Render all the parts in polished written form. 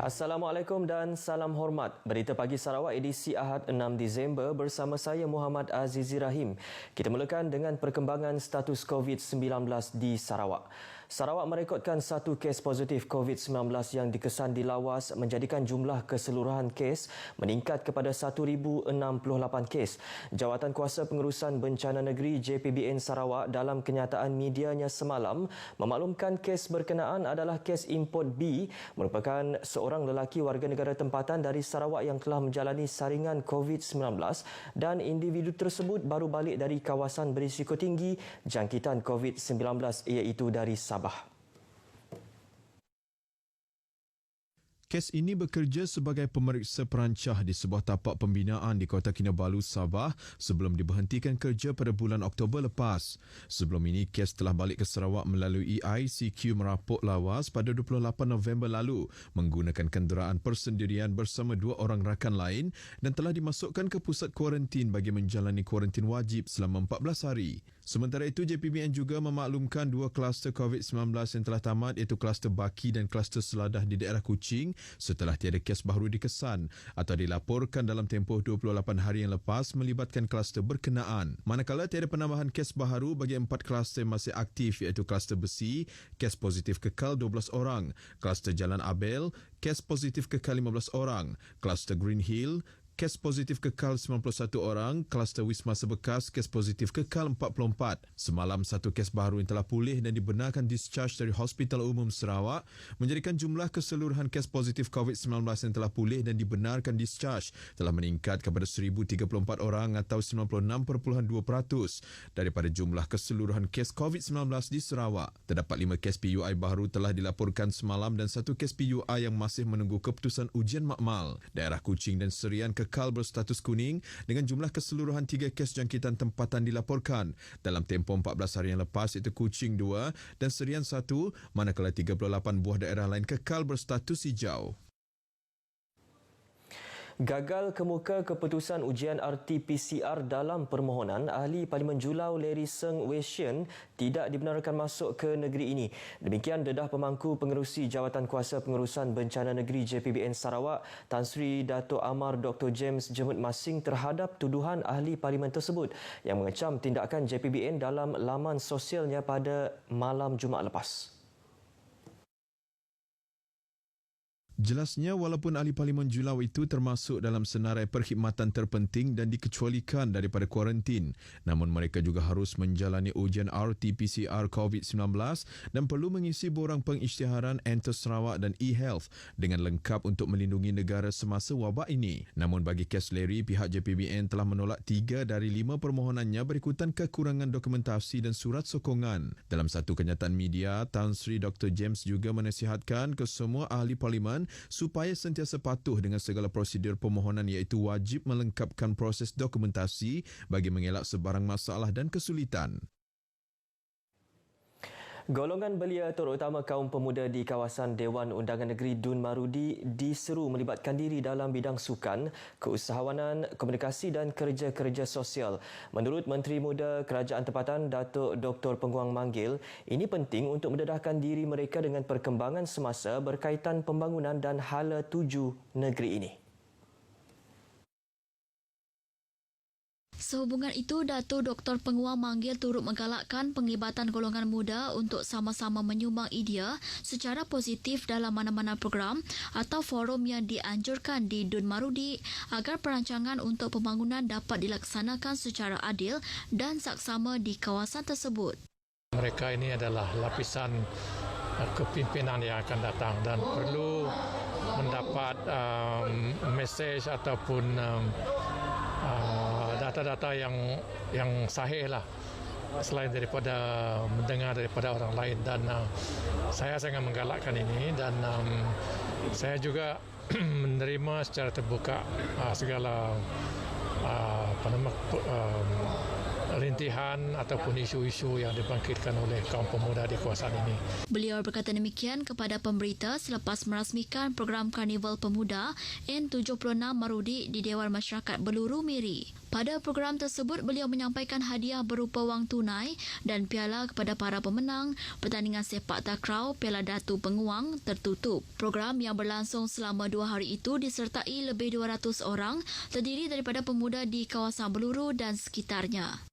Assalamualaikum dan salam hormat. Berita Pagi Sarawak edisi Ahad 6 Disember bersama saya Muhammad Azizi Rahim. Kita mulakan dengan perkembangan status COVID-19 di Sarawak. Sarawak merekodkan satu kes positif COVID-19 yang dikesan di lawas menjadikan jumlah keseluruhan kes meningkat kepada 1,068 kes. Jawatankuasa Pengurusan Bencana Negeri JPBN Sarawak dalam kenyataan medianya semalam memaklumkan kes berkenaan adalah kes import B merupakan seorang lelaki warga negara tempatan dari Sarawak yang telah menjalani saringan COVID-19 dan individu tersebut baru balik dari kawasan berisiko tinggi jangkitan COVID-19 iaitu dari Sabah. Kes ini bekerja sebagai pemeriksa perancah di sebuah tapak pembinaan di Kota Kinabalu, Sabah sebelum diberhentikan kerja pada bulan Oktober lepas. Sebelum ini, kes telah balik ke Sarawak melalui ICQ merapuk lawas pada 28 November lalu menggunakan kenderaan persendirian bersama dua orang rakan lain dan telah dimasukkan ke pusat kuarantin bagi menjalani kuarantin wajib selama 14 hari. Sementara itu, JPBN juga memaklumkan dua kluster COVID-19 yang telah tamat iaitu kluster Baki dan kluster Seladah di daerah Kuching setelah tiada kes baru dikesan atau dilaporkan dalam tempoh 28 hari yang lepas melibatkan kluster berkenaan. Manakala tiada penambahan kes baharu bagi 4 kluster yang masih aktif iaitu kluster Besi, kes positif kekal 12 orang, kluster Jalan Abel, kes positif kekal 15 orang, kluster Green Hill, kes positif kekal 91 orang, kluster Wisma Sebekas, kes positif kekal 44. Semalam, satu kes baru yang telah pulih dan dibenarkan discharge dari Hospital Umum Sarawak menjadikan jumlah keseluruhan kes positif COVID-19 yang telah pulih dan dibenarkan discharge telah meningkat kepada 1,034 orang atau 96.2% daripada jumlah keseluruhan kes COVID-19 di Sarawak. Terdapat 5 kes PUI baru telah dilaporkan semalam dan 1 kes PUI yang masih menunggu keputusan ujian makmal. Daerah Kuching dan Serian kekal berstatus kuning dengan jumlah keseluruhan 3 kes jangkitan tempatan dilaporkan dalam tempoh 14 hari yang lepas iaitu Kuching 2 dan Serian 1 manakala 38 buah daerah lain kekal berstatus hijau. Gagal kemuka keputusan ujian RT-PCR dalam permohonan, Ahli Parlimen Julau Larry Seng Wei Shen tidak dibenarkan masuk ke negeri ini. Demikian dedah pemangku pengerusi Jawatankuasa Pengurusan Bencana Negeri JPBN Sarawak, Tan Sri Dato' Amar Dr. James Jemut Masing terhadap tuduhan Ahli Parlimen tersebut yang mengecam tindakan JPBN dalam laman sosialnya pada malam Jumaat lepas. Jelasnya, walaupun Ahli Parlimen Julau itu termasuk dalam senarai perkhidmatan terpenting dan dikecualikan daripada kuarantin, namun mereka juga harus menjalani ujian RT-PCR COVID-19 dan perlu mengisi borang pengisytiharan Enter Sarawak dan eHealth dengan lengkap untuk melindungi negara semasa wabak ini. Namun bagi kes Larry, pihak JPBN telah menolak 3 dari 5 permohonannya berikutan kekurangan dokumentasi dan surat sokongan. Dalam satu kenyataan media, Tan Sri Dr. James juga menasihatkan ke semua Ahli Parlimen supaya sentiasa patuh dengan segala prosedur permohonan iaitu wajib melengkapkan proses dokumentasi bagi mengelak sebarang masalah dan kesulitan. Golongan belia terutama kaum pemuda di kawasan Dewan Undangan Negeri Dun Marudi diseru melibatkan diri dalam bidang sukan, keusahawanan, komunikasi dan kerja-kerja sosial. Menurut Menteri Muda Kerajaan Tempatan Datuk Dr. Penguang Manggil, ini penting untuk mendedahkan diri mereka dengan perkembangan semasa berkaitan pembangunan dan hala tuju negeri ini. Sehubungan itu, Datuk Dr. Penguang Manggil turut menggalakkan penglibatan golongan muda untuk sama-sama menyumbang idea secara positif dalam mana-mana program atau forum yang dianjurkan di Dun Marudi agar perancangan untuk pembangunan dapat dilaksanakan secara adil dan saksama di kawasan tersebut. Mereka ini adalah lapisan kepimpinan yang akan datang dan perlu mendapat mesej ataupun data-data yang sahih lah selain daripada mendengar daripada orang lain, dan saya sangat menggalakkan ini dan saya juga menerima secara terbuka segala rintihan ataupun isu-isu yang dibangkitkan oleh kaum pemuda di kawasan ini. Beliau berkata demikian kepada pemberita selepas merasmikan program Karnival Pemuda N76 Marudi di Dewan Masyarakat Beluru Miri. Pada program tersebut, beliau menyampaikan hadiah berupa wang tunai dan piala kepada para pemenang pertandingan sepak takraw Piala Datu Penguang tertutup. Program yang berlangsung selama 2 hari itu disertai lebih 200 orang terdiri daripada pemuda di kawasan Beluru dan sekitarnya.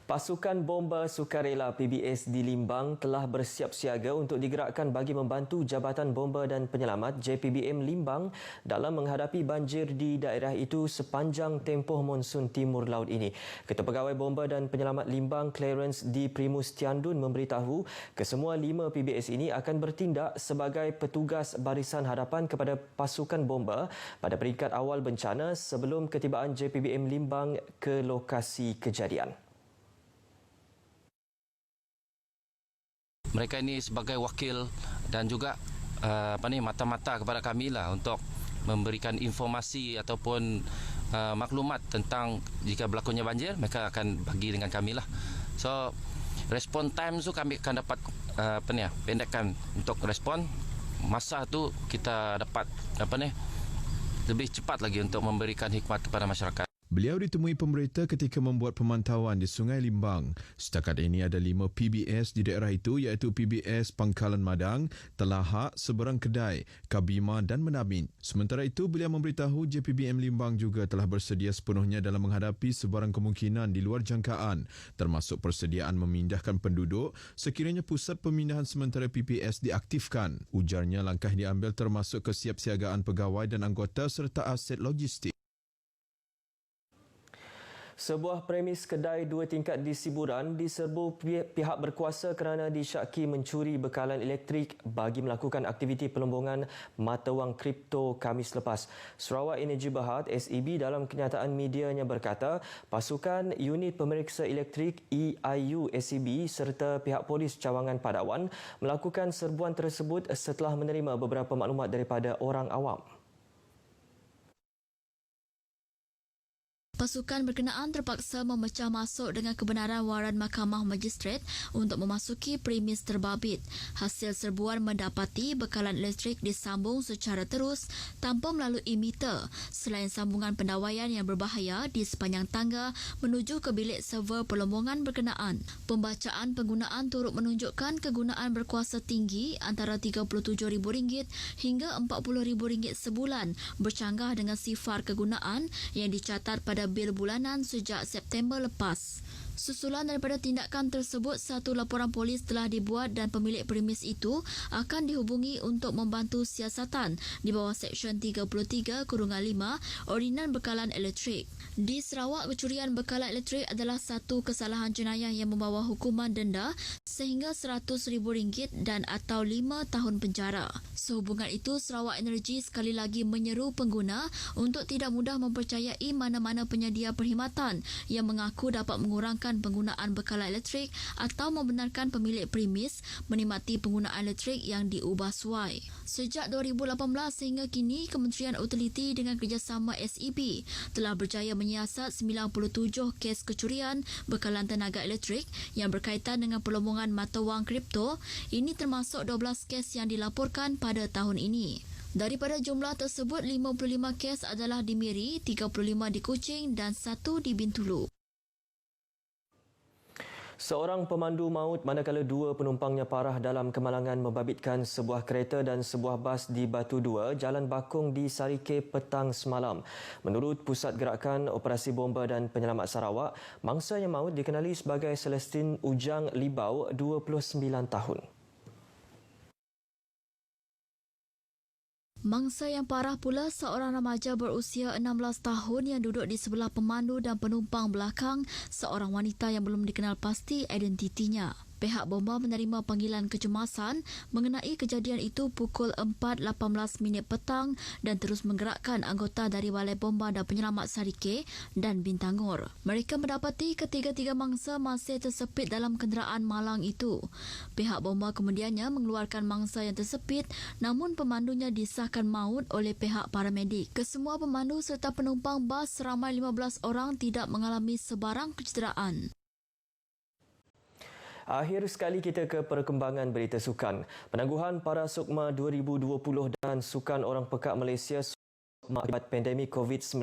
Pasukan Bomba Sukarela PBS di Limbang telah bersiap siaga untuk digerakkan bagi membantu Jabatan Bomba dan Penyelamat JPBM Limbang dalam menghadapi banjir di daerah itu sepanjang tempoh monsun timur laut ini. Ketua Pegawai Bomba dan Penyelamat Limbang Clarence D. Primus Tiandun memberitahu kesemua 5 PBS ini akan bertindak sebagai petugas barisan hadapan kepada pasukan bomba pada peringkat awal bencana sebelum ketibaan JPBM Limbang ke lokasi kejadian. Mereka ini sebagai wakil dan juga mata-mata kepada kami lah untuk memberikan informasi ataupun maklumat tentang jika berlakunya banjir, mereka akan bagi dengan kami lah. So respon time tu kami akan dapat pendekkan untuk respon. Masa tu kita dapat lebih cepat lagi untuk memberikan hikmat kepada masyarakat. Beliau ditemui pemberita ketika membuat pemantauan di Sungai Limbang. Setakat ini ada 5 PBS di daerah itu iaitu PBS Pangkalan Madang, Telahak, Seberang Kedai, Kabima dan Menamin. Sementara itu, beliau memberitahu JPBM Limbang juga telah bersedia sepenuhnya dalam menghadapi sebarang kemungkinan di luar jangkaan, termasuk persediaan memindahkan penduduk sekiranya pusat pemindahan sementara PPS diaktifkan. Ujarnya langkah diambil termasuk kesiapsiagaan pegawai dan anggota serta aset logistik. Sebuah premis kedai 2 tingkat di Siburan diserbu pihak berkuasa kerana disyaki mencuri bekalan elektrik bagi melakukan aktiviti pelombongan mata wang kripto Khamis lepas. Sarawak Energy Berhad SEB dalam kenyataan medianya berkata pasukan unit pemeriksa elektrik EIU SEB serta pihak polis cawangan Padawan melakukan serbuan tersebut setelah menerima beberapa maklumat daripada orang awam. Pasukan berkenaan terpaksa memecah masuk dengan kebenaran waran Mahkamah Magistrate untuk memasuki premis terbabit. Hasil serbuan mendapati bekalan elektrik disambung secara terus tanpa melalui meter selain sambungan pendawaian yang berbahaya di sepanjang tangga menuju ke bilik server pelombongan berkenaan. Pembacaan penggunaan turut menunjukkan kegunaan berkuasa tinggi antara RM37,000 hingga RM40,000 sebulan bercanggah dengan sifar kegunaan yang dicatat pada bil bulanan sejak September lepas. Susulan daripada tindakan tersebut, satu laporan polis telah dibuat dan pemilik premis itu akan dihubungi untuk membantu siasatan di bawah Seksyen 33-5 Ordinan Bekalan Elektrik. Di Sarawak, pencurian bekalan elektrik adalah satu kesalahan jenayah yang membawa hukuman denda sehingga RM100,000 dan atau 5 tahun penjara. Sehubungan itu, Sarawak Energy sekali lagi menyeru pengguna untuk tidak mudah mempercayai mana-mana penyedia perkhidmatan yang mengaku dapat mengurangkan penggunaan bekalan elektrik atau membenarkan pemilik premis menikmati penggunaan elektrik yang diubah suai. Sejak 2018 sehingga kini, Kementerian Utiliti dengan kerjasama SEB telah berjaya menyiasat 97 kes kecurian bekalan tenaga elektrik yang berkaitan dengan pelombongan mata wang kripto. Ini termasuk 12 kes yang dilaporkan pada tahun ini. Daripada jumlah tersebut, 55 kes adalah di Miri, 35 di Kuching dan 1 di Bintulu. Seorang pemandu maut manakala 2 penumpangnya parah dalam kemalangan membabitkan sebuah kereta dan sebuah bas di Batu 2, Jalan Bakung di Sarike petang semalam. Menurut Pusat Gerakan Operasi Bomba dan Penyelamat Sarawak, mangsa yang maut dikenali sebagai Celestine Ujang Libau, 29 tahun. Mangsa yang parah pula seorang remaja berusia 16 tahun yang duduk di sebelah pemandu dan penumpang belakang, seorang wanita yang belum dikenal pasti identitinya. Pihak bomba menerima panggilan kecemasan mengenai kejadian itu pukul 4.18 petang dan terus menggerakkan anggota dari Balai Bomba dan Penyelamat Sarike dan Bintangor. Mereka mendapati ketiga-tiga mangsa masih tersepit dalam kenderaan malang itu. Pihak bomba kemudiannya mengeluarkan mangsa yang tersepit, namun pemandunya disahkan maut oleh pihak paramedik. Kesemua pemandu serta penumpang bas seramai 15 orang tidak mengalami sebarang kecederaan. Akhir sekali kita ke perkembangan berita sukan. Penangguhan para Sukma 2020 dan Sukan Orang Pekak Malaysia Akibat pandemik COVID-19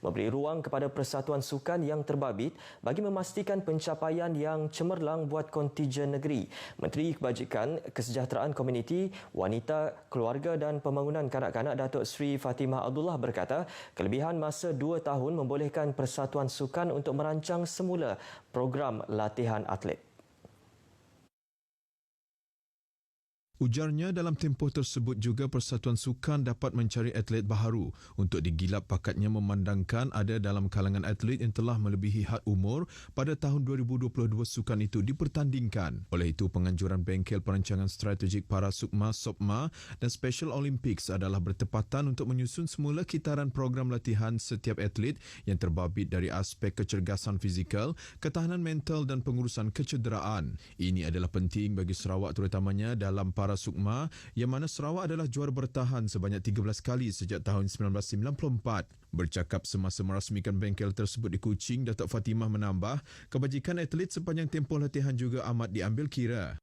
memberi ruang kepada persatuan sukan yang terbabit bagi memastikan pencapaian yang cemerlang buat kontijen negeri. Menteri Kebajikan, Kesejahteraan Komuniti, Wanita, Keluarga dan Pembangunan Kanak-kanak Datuk Seri Fatimah Abdullah berkata, kelebihan masa 2 tahun membolehkan persatuan sukan untuk merancang semula program latihan atlet. Ujarnya dalam tempoh tersebut juga Persatuan Sukan dapat mencari atlet baharu untuk digilap pakatnya memandangkan ada dalam kalangan atlet yang telah melebihi had umur pada tahun 2022 sukan itu dipertandingkan. Oleh itu, penganjuran Bengkel Perancangan Strategik Para Sukma (SOPMA) dan Special Olympics adalah bertepatan untuk menyusun semula kitaran program latihan setiap atlet yang terbabit dari aspek kecergasan fizikal, ketahanan mental dan pengurusan kecederaan. Ini adalah penting bagi Sarawak terutamanya dalam Para Sukma yang mana Sarawak adalah juara bertahan sebanyak 13 kali sejak tahun 1994. Bercakap semasa merasmikan bengkel tersebut di Kuching, Datuk Fatimah menambah, kebajikan atlet sepanjang tempoh latihan juga amat diambil kira.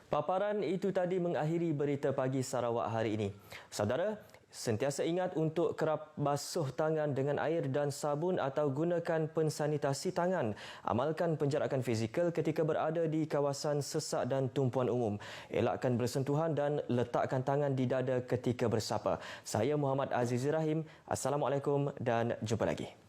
Paparan itu tadi mengakhiri berita pagi Sarawak hari ini. Saudara, sentiasa ingat untuk kerap basuh tangan dengan air dan sabun atau gunakan pensanitasi tangan. Amalkan penjarakan fizikal ketika berada di kawasan sesak dan tumpuan umum. Elakkan bersentuhan dan letakkan tangan di dada ketika bersapa. Saya Muhammad Azizi Rahim. Assalamualaikum dan jumpa lagi.